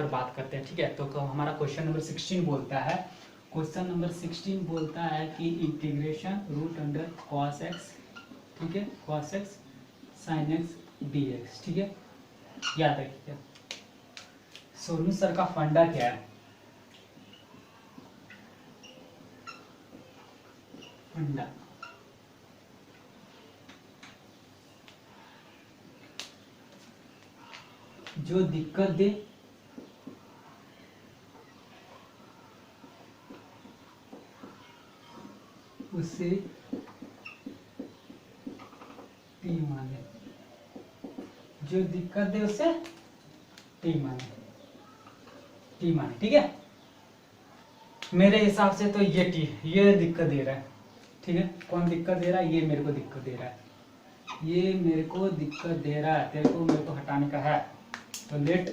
पर बात करते हैं। ठीक है, तो हमारा क्वेश्चन नंबर 16 बोलता है, क्वेश्चन नंबर 16 बोलता है कि integration root under cos x, ठीक है, cos x sine x d x. ठीक है, याद रखिए सोनू सर का फंडा क्या है, फंडा जो दिक्कत दे उसे टी माने, जो दिक्कत दे उसे टी माने, टी माने। ठीक है, मेरे हिसाब से तो ये टी, ये दिक्कत दे रहा है। ठीक है, कौन दिक्कत दे रहा है, ये मेरे को दिक्कत दे रहा है, ये मेरे को दिक्कत दे रहा है, तेरे को मेरे को हटाने का है। तो let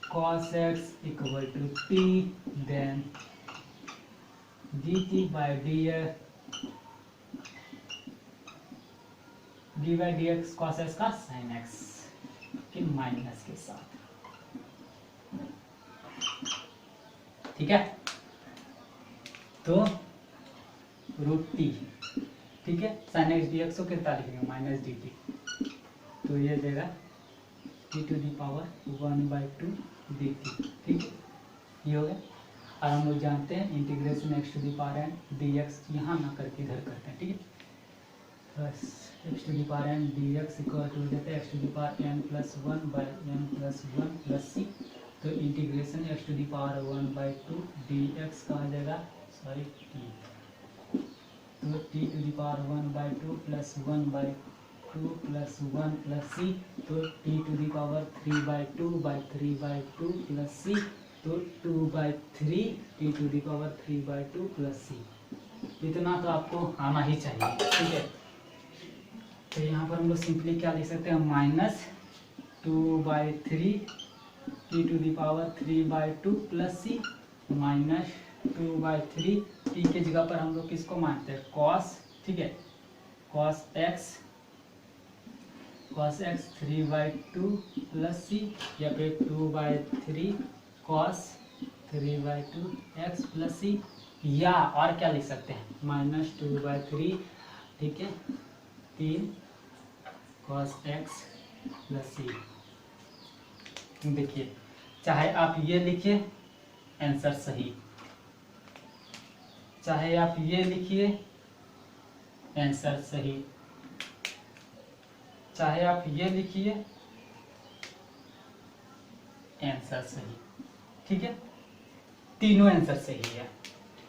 cos x equal to t, then dt by dx cos x का sin x के माइनस के साथ। ठीक है, तो रूट टी, ठीक है, sin x dx को कितना लिखेंगे, माइनस डी टी, तो ये देगा t to the power 1/2 d t. ठीक है, ये हो गया। और हम लोग जानते हैं integration x to the power n d x, यहाँ ना करके इधर करते हैं। ठीक है, बस x to the power n d x equal to देते हैं x to the power n plus 1 by n plus 1 plus c. तो integration x to the power 1/2 d x का आ जाएगा, सॉरी टी, तो t to the power 1/2 plus 1/2 plus 1 plus c, तो t to the power 3/2 by 3/2 plus c, तो 2/3 t to the power 3/2 plus सी। इतना तो आपको आना ही चाहिए। ठीक है, तो यहाँ पर हम लोग सिंपली क्या लिख सकते हैं, minus 2/3 t to the power 3/2 plus c, minus 2/3 t के जगह पर हम लोग किसको मानते हैं, कॉस। ठीक है, कॉस एक्स 3/2 प्लस सी, या फिर 2/3 कॉस 3/2 एक्स प्लस सी, या और क्या लिख सकते हैं, माइनस 2/3, ठीक है, 3 कॉस एक्स प्लस सी। देखिए, चाहे आप ये लिखिए आंसर सही, चाहे आप ये लिखिए आंसर सही, चाहे आप ये लिखिए आंसर सही। ठीक है, तीनों आंसर सही है।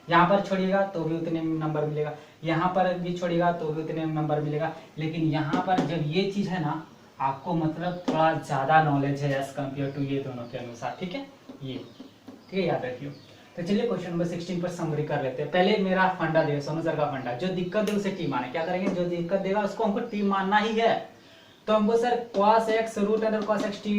यहाँ पर छोड़िएगा तो भी उतने नंबर मिलेगा, यहाँ पर भी छोड़िएगा तो भी उतने नंबर मिलेगा, लेकिन यहाँ पर जब ये चीज है ना, आपको मतलब थोड़ा ज्यादा नॉलेज है एज कम्पेयर टू ये दोनों के अनुसार। ठीक है, ये ठीक है, याद रखियो। तो चलिए क्वेश्चन नंबर 16 पर समरी कर लेते हैं। पहले मेरा फंडा दे, सोनू सर का फंडा, जो दिक्कत दे उसे टी माने। क्या करेंगे, जो दिक्कत देगा उसको हमको टी मानना ही है। तो हमको sir cos x root under cos x t,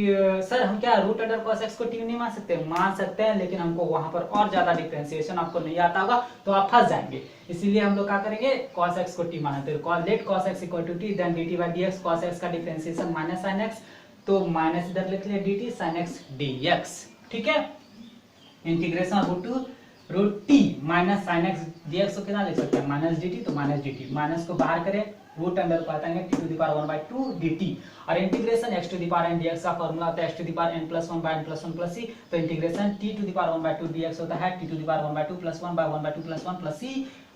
sir हम क्या रूट अंडर cos x को टी नहीं मान सकते, मान सकते हैं, लेकिन हमको वहां पर और ज्यादा डिफरेंशिएशन आपको नहीं आता होगा तो आप फंस जाएंगे। इसीलिए हम लोग क्या करेंगे, cos x को टी मानते हैं। Let cos x equal to t, then dt by dx, cos x का डिफरेंशिएशन माइनस sin x, तो माइनस इधर लिख लिया dt sin x dx। ठीक है, integration root t minus sin x dx को कितना लिख सकते हैं, माइनस dt, तो माइनस dt, माइनस को बाहर करें, रूट अंडर को आएंगे t to the power 1/2 dt, और integration x to the power n dx का फॉर्मूला होता है x to the power n plus 1 by n plus 1 plus c। तो integration t to the power 1/2 dx होता है t to the power 1/2 plus 1 by 1/2 plus 1 plus c,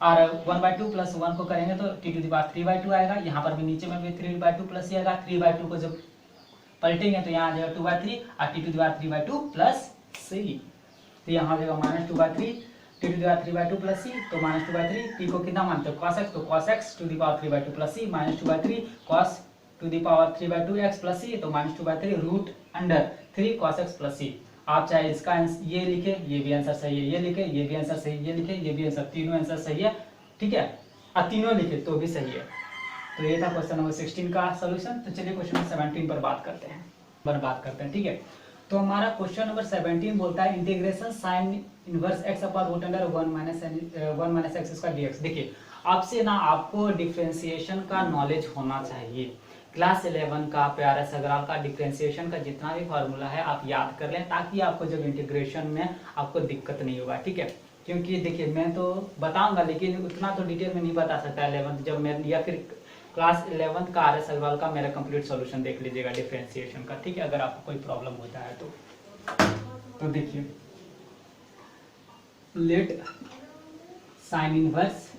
और 1/2 plus 1 को करेंगे तो t टू दी पावर 3/2 आएगा। यहाँ पर भी नीचे में भी 3/2 प्लस c आएगा, 3/2 को जब पलटेंगे तो यहाँ आ जाएगा 2/3, और t to the power 3/2 plus c, तो यहाँ आ जाएगा minus 2/3 t to the power 3/2 plus c, तो माइनस 2/3, टी को कितना मानते हो, cos x, तो cos x to the power 3/2 plus c, minus 2/3 cos to the power 3/2 x plus c, तो minus 2/3 root under 3 cos x plus c. आप चाहे इसका ये लिखे, ये भी आंसर सही है, ये लिखे, ये भी आंसर सही, ये लिखे, ये भी आंसर, तीनों आंसर सही है। ठीक है, और तीनों लिखे तो भी सही है। तो ये था क्वेश्चन नंबर 16 का सोल्यूशन। तो चलिए क्वेश्चन नंबर 17 पर बात करते हैं। ठीक है, तो हमारा क्वेश्चन नंबर 17 बोलता है integration sine inverse x upon root under 1 minus x square dx। देखिए, आपसे ना आपको डिफरेंशिएशन का नॉलेज होना चाहिए, क्लास 11 का प्यारा सगराल का डिफरेंशिएशन का जितना भी फॉर्मूला है आप याद कर लें, ताकि आपको जब इंटीग्रेशन में आपको दिक्कत नहीं होगा, ठीक है। क्योंकि देखिए मैं तो बताऊंगा लेकिन उतना तो डिटेल में नहीं बता सकता 11th जब मैं, या फिर क्लास 11th का आर एस अग्रवाल का मेरा कंप्लीट सॉल्यूशन देख लीजिएगा डिफरेंशिएशन का, ठीक है, अगर आपको कोई प्रॉब्लम होता है तो देखिए let sine inverse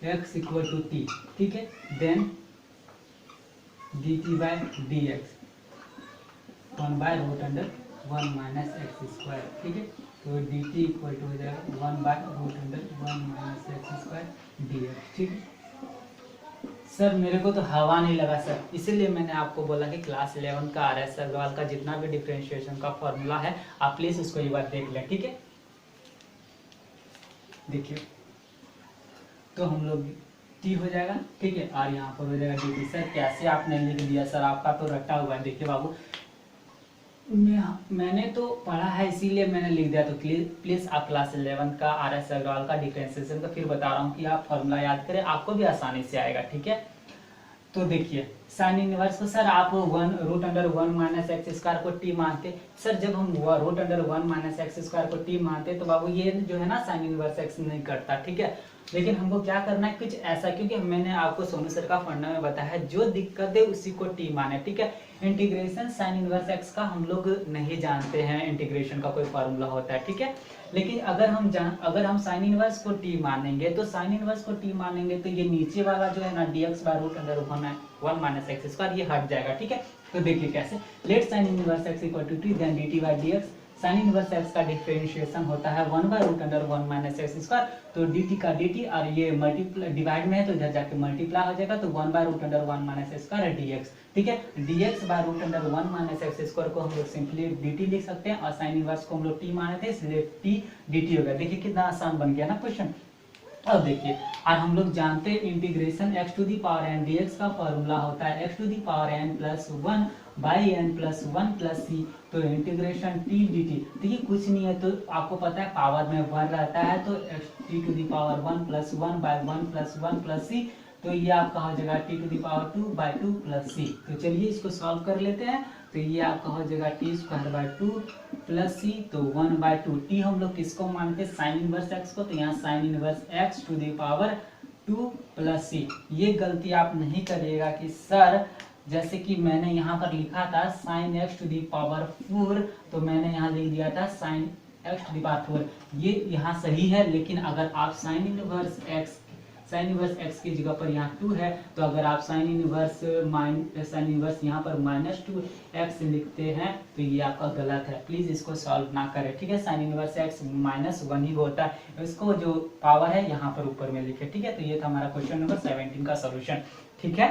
x equal to t, ठीक है, then dt by dx 1/√1 minus x square, ठीक है, तो dt इक्वल टू हो जाएगा 1/√1 माइनस एक्स स्क्वायर dx, ठीक है। सर मेरे को तो हवा नहीं लगा सर, इसीलिए मैंने आपको बोला कि क्लास 11 का आर एस अग्रवाल का जितना भी डिफरेंशिएशन का फॉर्मूला है आप प्लीज उसको एक बार देख लें, ठीक है। देखिए तो हम लोग t हो जाएगा, ठीक है, और यहाँ पर हो जाएगा dt। सर कैसे आपने लिख दिया सर, आपका तो रटा हुआ है। देखिए बाबू मैंने तो पढ़ा है इसीलिए मैंने लिख दिया, तो प्लीज आप क्लास 11 का आर एस अग्रवाल का डिफरेंशिएशन का फिर बता रहा हूँ कि आप फॉर्मूला याद करें, आपको भी आसानी से आएगा, ठीक है। तो देखिए साइन इनवर्स को सर आप 1√1 माइनस एक्स स्क्वायर को t मानते, सर जब हम √1 माइनस एक्स स्क्वायर को t मानते तो बाबू ये जो है ना साइन इनवर्स एक्स नहीं करता, ठीक है। लेकिन हमको क्या करना है कुछ ऐसा, क्योंकि मैंने आपको सोनू सर का फंडा में बताया है जो दिक्कत है उसी को t माने, ठीक है। इंटीग्रेशन साइन इनवर्स एक्स का हम लोग नहीं जानते हैं, इंटीग्रेशन का कोई फार्मूला होता है, ठीक है। लेकिन अगर हम साइन इनवर्स को t मानेंगे तो साइन इनवर्स को t मानेंगे तो ये नीचे वाला जो है ना dx/√1 माइनस एक्स स्क्वायर ये हट जाएगा, ठीक है। तो देखिए कैसे, let sine inverse x equal to t then dt by dx। Sine inverse x का डिफरेंशिएशन होता है 1/√1 माइनस एक्स स्क्वायर, तो dt का dt और ये मल्टीप्लाई डिवाइड में है तो इधर जाके मल्टीप्लाई हो जाएगा, तो 1/√1 माइनस एक्स स्क्वायर dx, ठीक है। dx/√1 माइनस एक्स स्क्वायर को हम लोग सिंपली dt लिख सकते हैं, और साइन इनवर्स को हम लोग t माने थे इसलिए t dt हो गया। देखिए कितना आसान बन गया ना क्वेश्चन। अब देखिए और हम लोग जानते हैं integration x to the power n dx का फॉर्मूला होता है x to the power n plus 1 by n plus 1 plus c, तो इंटीग्रेशन t dt। देखिए कुछ नहीं है तो आपको पता है पावर में 1 रहता है, तो t to the power 1 plus 1 by 1 plus 1 plus c, तो ये आपका हो जाएगा t to the power 2 by 2 plus c। तो चलिए इसको सॉल्व कर लेते हैं, तो ये आपका हो जाएगा T square by 2 plus c, तो 1/2। टी हम लोग किसको मानते हैं, साइन इनवर्स एक्स को, तो यहाँ sine inverse x to the power 2 plus c. ये गलती आप नहीं करिएगा कि सर जैसे कि मैंने यहाँ पर लिखा था sine x to the power 4, तो मैंने यहाँ लिख दिया था sine x to the power 4, ये यहाँ सही है। लेकिन अगर आप साइन इनवर्स एक्स की जगह पर यहाँ 2 है, तो अगर आप साइन इनवर्स यहाँ पर -2x लिखते हैं तो ये आपका गलत है, प्लीज इसको सॉल्व ना करें, ठीक है। साइन इनवर्स x -1 ही होता है, इसको जो पावर है यहाँ पर ऊपर में लिखे, ठीक है। तो ये था हमारा क्वेश्चन नंबर 17 का सोल्यूशन, ठीक है।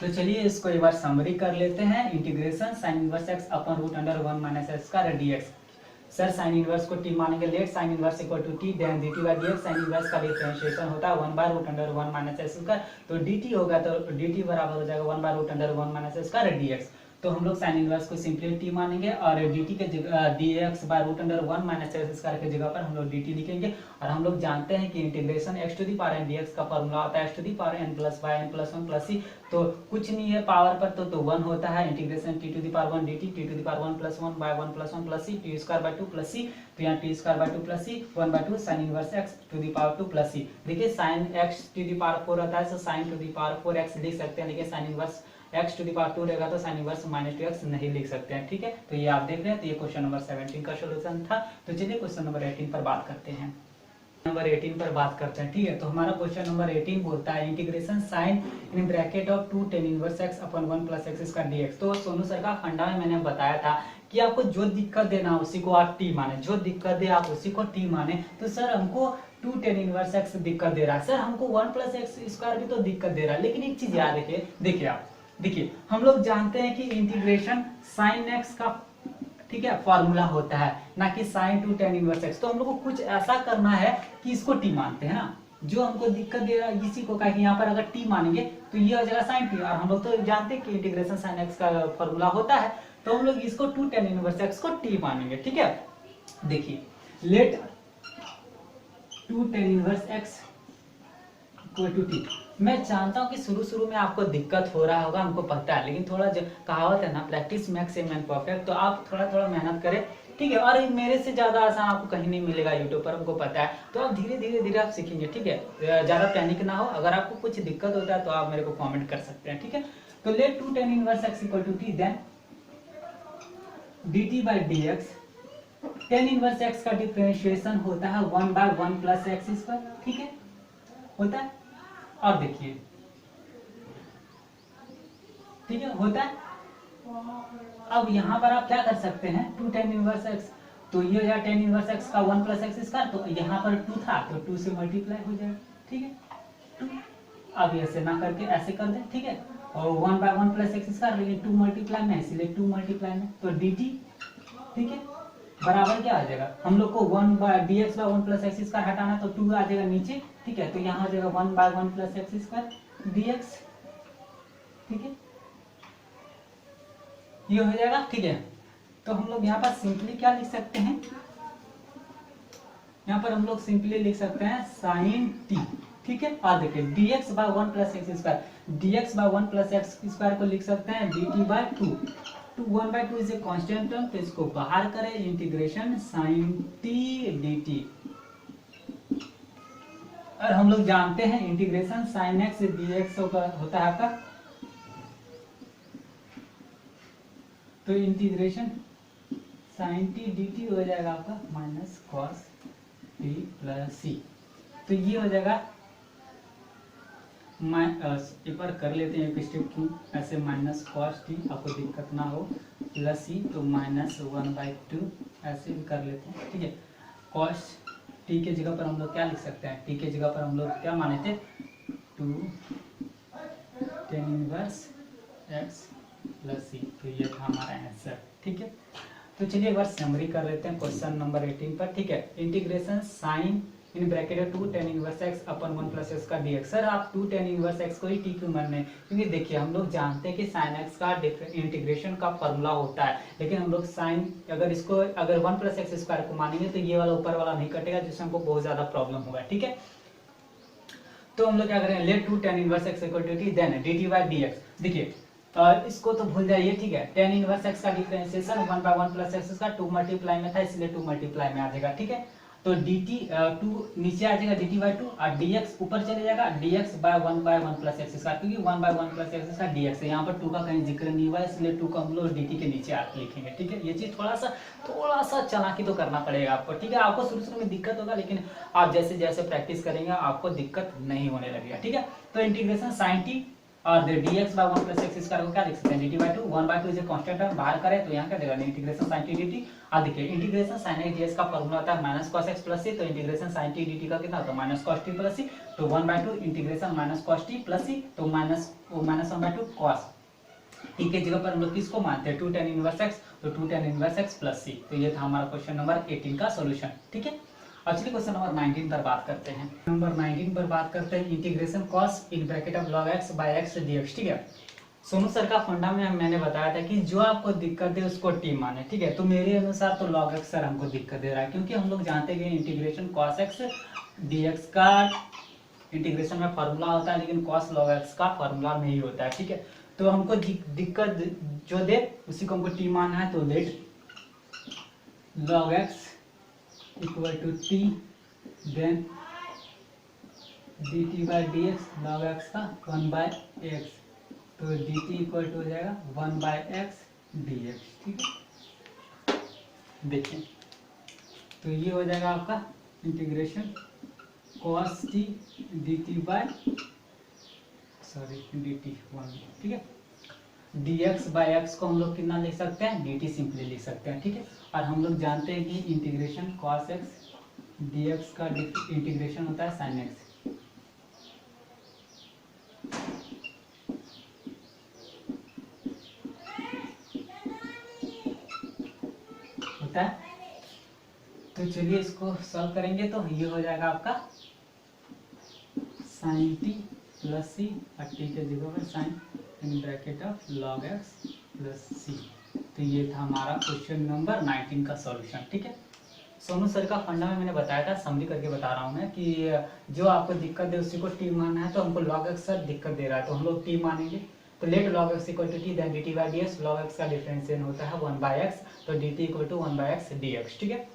तो चलिए इसको एक बार समरी कर लेते हैं। Integration sine inverse x upon √1 minus x का dx। सर साइन इनवर्स को t मानेंगे, let sine inverse equal to t then dt by dx। Sine inverse का डिफरेंशिएशन होता है 1/√1 माइनस एक्स का, तो dt होगा तो dt बराबर हो जाएगा 1/√1 माइनस एक्स का dx। तो हम लोग साइन इनवर्स को सिंपली t मानेंगे और dt के जगह dx/√1 माइनस एक्स स्क्वायर के जगह पर हम लोग dt लिखेंगे। और हम लोग जानते हैं कि integration x to the power n dx का फॉर्मूला होता है x to the power n plus y n plus 1 plus c, तो कुछ नहीं है पावर पर तो 1 होता है। Integration t to the power 1 dt t to the power 1 plus 1 by 1 plus 1 plus c t square by 2 plus c, तो यहाँ t square by 2 plus c 1/2 sine inverse x to the power 2 plus c। देखिए sine x to the power 4 होता है तो sign to the power 4x लिख सकते हैं, लेकिन sine inverse x to the power 2 रहेगा तो साइन इनवर्स -2x नहीं लिख सकते हैं, ठीक है। तो ये आप देख रहे हैं, तो ये क्वेश्चन नंबर 17 का सॉल्यूशन था। तो चलिए क्वेश्चन नंबर 18 पर बात करते हैं। नंबर 18 पर बात करते हैं, ठीक है। तो हमारा क्वेश्चन नंबर 18 बोलता है integration sine in bracket of 2 tan inverse x upon 1 plus x square dx। तो सोनू सर का फंडा में मैंने बताया था कि आपको जो दिक्कत देना उसी को आप t माने, जो दिक्कत दे आप उसी को t माने। तो सर हमको 2 tan इनवर्स x दिक्कत दे रहा है, सर हमको 1 प्लस एक्स स्क्वायर भी तो दिक्कत दे रहा है। लेकिन एक चीज याद रखिए, देखिए आप देखिए हम लोग जानते हैं कि इंटीग्रेशन साइन x का, ठीक है, फॉर्मूला होता है, ना कि साइन 2 tan इनवर्स x। तो हम लोग को कुछ ऐसा करना है कि इसको t मानते हैं ना, जो हमको दिक्कत दे रहा है इसी को, कहा कि यहाँ पर अगर t मानेंगे तो ये हो जाएगा साइन t, और हम लोग तो जानते हैं कि इंटीग्रेशन साइन x का फॉर्मूला होता है, तो हम लोग इसको 2 tan इनवर्स x को t मानेंगे, ठीक है। देखिए let 2 tan inverse x equal to t. मैं जानता हूँ कि शुरू शुरू में आपको दिक्कत हो रहा होगा, हमको पता है, लेकिन थोड़ा जो कहावत है ना, practice makes a man perfect, तो आप थोड़ा थोड़ा मेहनत करें, ठीक है। और मेरे से ज्यादा आसान आपको कहीं नहीं मिलेगा यूट्यूब पर, हमको पता है। तो आप धीरे धीरे धीरे आप सीखेंगे, ठीक है। ज्यादा पैनिक ना हो, अगर आपको कुछ दिक्कत होता है तो आप मेरे को कॉमेंट कर सकते हैं, ठीक है। तो let 2 tan inverse x equal to t, then dt by d x. Tan inverse x का डिफरेंशिएशन होता है 1/1 प्लस एक्स स्क्वायर, ठीक है, होता है। और देखिए, ठीक है, होता है। अब यहाँ पर आप क्या कर सकते हैं, 2 tan इनवर्स x, तो ये हो जाएगा tan इनवर्स x का 1 प्लस एक्स स्क्वायर, तो यहाँ पर 2 था तो 2 से मल्टीप्लाई हो जाएगा, ठीक है। 2, अब ऐसे ना करके ऐसे कर दें, ठीक है। और 1/1 प्लस एक्स स्क्वायर, लेकिन 2 मल्टीप्लाई में, इसलिए 2 मल्टीप्लाई में, तो dt, ठीक है, बराबर क्या आ जाएगा, हम लोग को 1/1 प्लस एक्स स्क्वायर हटाना, तो 2 आ जाएगा नीचे, ठीक है। तो यहाँ हो जाएगा 1/1 प्लस एक्स स्क्वायर dx, ठीक है, ये हो जाएगा, ठीक है। तो हम लोग यहाँ पर सिंपली क्या लिख सकते हैं, यहाँ पर हम लोग सिंपली लिख सकते हैं साइन टी, ठीक है। और देखिए dx by 1 plus x square, dx by 1 plus x square को लिख सकते हैं dt by 2, 1/2 is a constant term, तो इसको बाहर करें, इंटीग्रेशन साइन टी dt। और हम लोग जानते हैं इंटीग्रेशन साइन एक्स dx होता है आपका, तो इंटीग्रेशन साइन टी dt हो जाएगा आपका minus cos T plus c. तो ये हो जाएगा, एक बार कर लेते हैं एक स्टेप क्यों, ऐसे माइनस कॉस टी, आपको दिक्कत ना हो, प्लस सी, तो माइनस 1/2 ऐसे भी कर लेते हैं, ठीक है। कॉस टी के जगह पर हम लोग क्या लिख सकते हैं, टी के जगह पर हम लोग क्या माने थे, 2 tan inverse x plus c, तो ये था हमारा आंसर, ठीक है। तो चलिए एक बार समरी कर लेते हैं क्वेश्चन नंबर 18 पर, ठीक है। Integration sine in bracket 2 tan inverse x upon 1 plus x का dx। सर आप 2 tan इनवर्स x को ही t क्यों मान रहे हैं, क्योंकि देखिए हम लोग जानते हैं कि sin x का इंटीग्रेशन का फॉर्मूला होता है, लेकिन हम लोग साइन अगर 1 प्लस एक्स स्क्वायर को मानेंगे तो ये वाला ऊपर वाला नहीं कटेगा, जिससे हमको बहुत ज्यादा प्रॉब्लम होगा, ठीक है। तो हम लोग क्या करेंगे, let 2 tan inverse x equal to t, then dt by dx। देखिए इसको तो भूल जाइए, ठीक है। tan इनवर्स x का डिफरेंशिएशन 1/1 प्लस एक्स का 2 मल्टीप्लाई में था, इसलिए 2 मल्टीप्लाई में आ जाएगा, ठीक है। तो dt 2 नीचे आ जाएगा, dt बाय 2, और dx ऊपर चले जाएगा, dx by 1/1 plus x square, क्योंकि 1/1 प्लस एक्स का dx है, यहाँ पर 2 का कहीं जिक्र नहीं हुआ, इसलिए 2 को हम लोग dt के नीचे आके लिखेंगे, ठीक है। ये चीज थोड़ा सा चालाकी तो करना पड़ेगा आपको, ठीक है। आपको शुरू शुरू में दिक्कत होगा, लेकिन आप जैसे जैसे प्रैक्टिस करेंगे आपको दिक्कत नहीं होने लगेगा, ठीक है। तो इंटीग्रेशन साइन टी और dx by 1 plus x square को क्या लिख सकते हैं, dt by 2, 1/2 is a constant term, बाहर करें तो यहाँ क्या देगा, इंटीग्रेशन sin t dt। अब देखिए इंटीग्रेशन sin x dx का फॉर्मूला होता है minus cos x plus c, तो इंटीग्रेशन sin t dt का कितना होता है, minus cos t plus c, तो 1/2 integration minus cos t plus c, तो माइनस 1/2 cos t के जगह पर हम लोग किसको मानते हैं, 2 tan इनवर्स x, तो 2 tan inverse x plus c। तो ये था हमारा क्वेश्चन नंबर 18 का सॉल्यूशन, ठीक है। अब चलिए क्वेश्चन नंबर 19 पर बात करते हैं। नंबर 19 पर बात करते हैं integration cos in bracket of log x by x dx, ठीक है। सोनू सर का फंडा में मैंने बताया था कि जो आपको दिक्कत है उसको टी माने, ठीक है। तो मेरे अनुसार तो log x सर हमको दिक्कत दे रहा है, क्योंकि हम लोग जानते हैं इंटीग्रेशन cos x dx का इंटीग्रेशन में फॉर्मूला होता है, लेकिन cos log x का फॉर्मूला नहीं होता है, ठीक है। तो हमको दिक्कत जो दे उसी को हमको टी मानना है, तो let log x equal to t, then dt by dx, log x का 1/x, तो dt इक्वल टू हो जाएगा 1/x dx, ठीक है। देखिए तो ये हो जाएगा आपका integration cos t dt by dt 1, ठीक है। dx बाय x को हम लोग कितना लिख सकते हैं, dt सिंपली लिख सकते हैं, ठीक है। और हम लोग जानते हैं कि इंटीग्रेशन cos x dx का इंटीग्रेशन होता है sin x, होता है। तो चलिए इसको सॉल्व करेंगे, तो ये हो जाएगा आपका sin t प्लस c, और t के जगह पर sin in bracket of log x plus c। तो ये था हमारा क्वेश्चन नंबर 19 का सॉल्यूशन, ठीक है। सोनू सर का फंडा में मैंने बताया था, समरी करके बता रहा हूँ मैं कि जो आपको दिक्कत दे उसी को टी मानना है। तो हमको log x सर दिक्कत दे रहा है तो हम लोग टी मानेंगे। तो let log x equal to t then dt by d x. log x का डिफरेंशिएशन होता है 1 बाई एक्स, तो dt equal to 1 by x d x. ठीक है,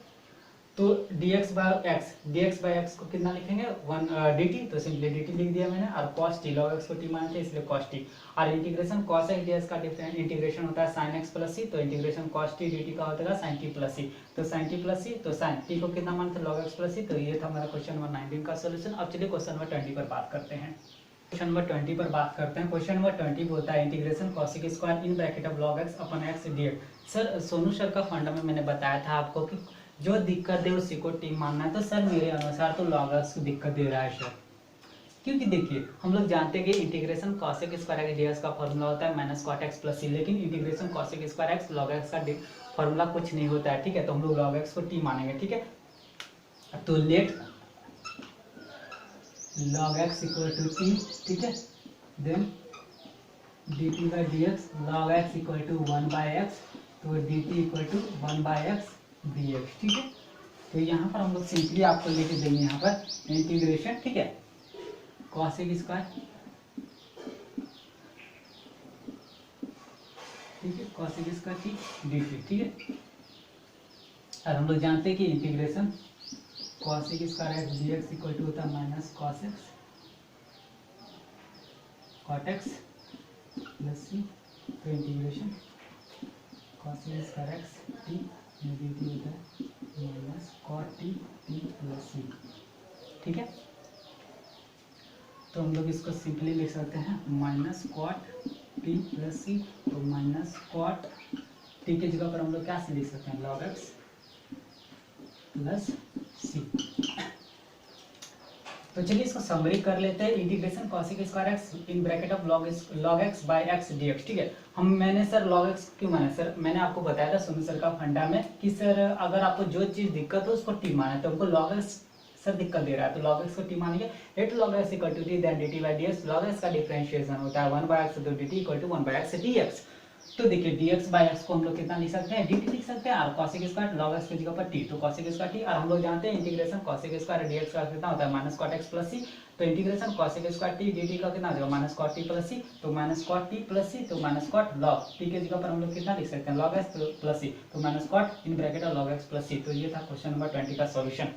तो dx बाई एक्स को कितना लिखेंगे 1 dt, तो सिंपली dt लिख दिया मैंने। और cos t, log x को t माने थे इसलिए cos t। और इंटीग्रेशन cos x dx का डिफरेंट इंटीग्रेशन होता है sin x प्लस c, तो इंटीग्रेशन cos t dt का होता है sin t प्लस c। तो sin t प्लस c, तो sin t को कितना मानते log x प्लस c। तो ये था हमारा क्वेश्चन नंबर 19 का सॉल्यूशन। अब चलिए क्वेश्चन नंबर 20 पर बात करते हैं। क्वेश्चन नंबर 20 पर बात करते हैं। क्वेश्चन नंबर 20 होता है integration cosec square in bracket of log x upon x dx। Sir Sonu sir का फंडा में मैंने बताया था आपको कि जो दिक्कत दे उसी को टी मानना है। तो सर मेरे अनुसार तो log x को दिक्कत दे रहा है सर, क्योंकि देखिए हम लोग जानते हैं कि इंटीग्रेशन cosec स्क्वायर dx का फॉर्मूला होता है minus cot x plus c, लेकिन integration cosec square x log x का फॉर्मूला कुछ नहीं होता है। ठीक है, तो हम लोग log x को t मानेंगे। ठीक है, तो let log x equal to t, ठीक है, then dt by dx log x equal to 1 by x, तो dt equal to 1 by x dx। ठीक है, तो यहाँ पर हम लोग सिंपली आपको लेके देंगे यहाँ पर इंटीग्रेशन, ठीक है, cosec स्क्वायर, ठीक है, cosec स्क्वायर t dt। ठीक है, और हम लोग जानते हैं कि integration cosec square x dx equal to होता है minus cos x cot x plus c, तो integration cosec square x t dt होता है minus cot t plus c। ठीक है, तो हम लोग इसको सिंपली लिख सकते हैं minus cot t plus c, तो माइनस cot t के जगह पर हम लोग क्या से लिख सकते हैं log x प्लस c। तो चलिए इसको समरी कर लेते हैं। Integration cosec square x in bracket of log x by x dx। ठीक है, मैंने सर log x क्यों माना सर, मैंने आपको बताया था सोनू सर का फंडा में कि सर अगर आपको जो चीज दिक्कत हो उसको टी माना है। तो हमको log x सर दिक्कत दे रहा है तो log x को टी मानेंगे। Let log x equal to t then dt by dx। log x का डिफरेंशिएशन होता है 1 बाई एक्स, तो dt equal to 1 by x dx। तो देखिए dx बाई x को हम लोग कितना लिख सकते हैं dt लिख सकते हैं, और cosec स्क्वायर log x की जगह पर t, तो cosec स्क्वायर t। और हम लोग जानते हैं इंटीग्रेशन cosec स्क्वायर dx का कितना होता है minus cot x plus c, तो integration cosec square t dt का कितना हो जाएगा minus cot t plus c, तो minus cot t plus c, तो माइनस cot log t के जगह पर हम लोग कितना लिख सकते हैं log x प्लस c, तो माइनस cot इन ब्रैकेट और log x प्लस c। तो ये था क्वेश्चन नंबर 20 का सॉल्यूशन।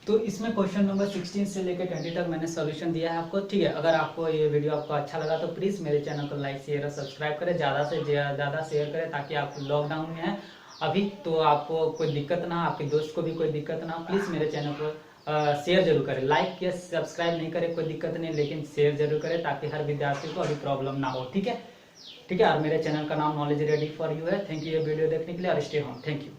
तो इसमें क्वेश्चन नंबर 16 से लेकर 20 तक मैंने सॉल्यूशन दिया है आपको। ठीक है, अगर आपको ये वीडियो आपको अच्छा लगा तो प्लीज़ मेरे चैनल को लाइक शेयर और सब्सक्राइब करें, ज़्यादा से ज़्यादा शेयर करें, ताकि आप लॉकडाउन में हैं अभी तो आपको कोई दिक्कत ना हो, आपके दोस्त को भी कोई दिक्कत ना हो। प्लीज़ मेरे चैनल को शेयर जरूर करें, लाइक या सब्सक्राइब नहीं करें कोई दिक्कत नहीं, लेकिन शेयर जरूर करें ताकि हर विद्यार्थी को अभी प्रॉब्लम ना हो। ठीक है, ठीक है, और मेरे चैनल का नाम नॉलेज रेडी फॉर यू है। थैंक यू ये वीडियो देखने के लिए, और स्टे होम। Thank you.